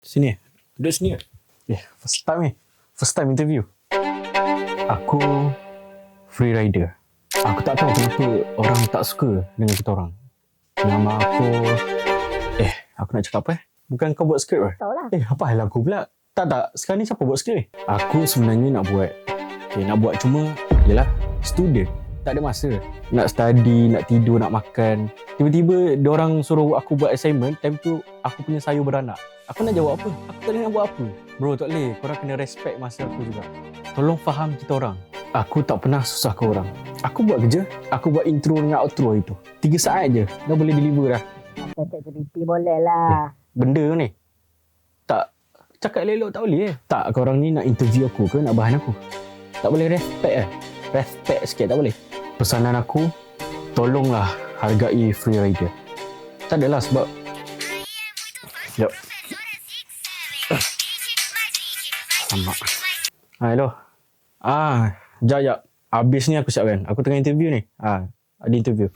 Sini. Duduk sini. First time ni. First time interview. Aku free rider. Aku tak tahu kenapa orang tak suka dengan kita orang. Nama aku... aku nak cakap apa? Bukan kau buat skrip ke? Tahu lah. Apa hal aku pula? Tak. Sekarang ni siapa buat skrip? Aku sebenarnya nak buat. Nak buat cuma... Yelah, student. Tak ada masa. Nak study, nak tidur, nak makan. Tiba-tiba diorang suruh aku buat assignment. Time tu aku punya sayur beranak. Aku nak jawab apa? Aku tak boleh nak buat apa. Bro, tak boleh. Korang kena respect masa aku juga. Tolong faham kita orang. Aku tak pernah susah ke orang. Aku buat kerja. Aku buat intro dengan outro itu. 3 saat je. Dah boleh deliver dah. Pakai activity boleh lah. Benda ni. Tak. Cakap elok tak boleh Tak, korang ni nak interview aku ke nak bahan aku? Tak boleh respect Respect sikit tak boleh. Pesanan aku, tolonglah hargai free rider. Tak adalah sebab... Sekejap. Sama. Hello. Sekejap. Habis ni aku siapkan. Aku tengah interview ni. Ada interview.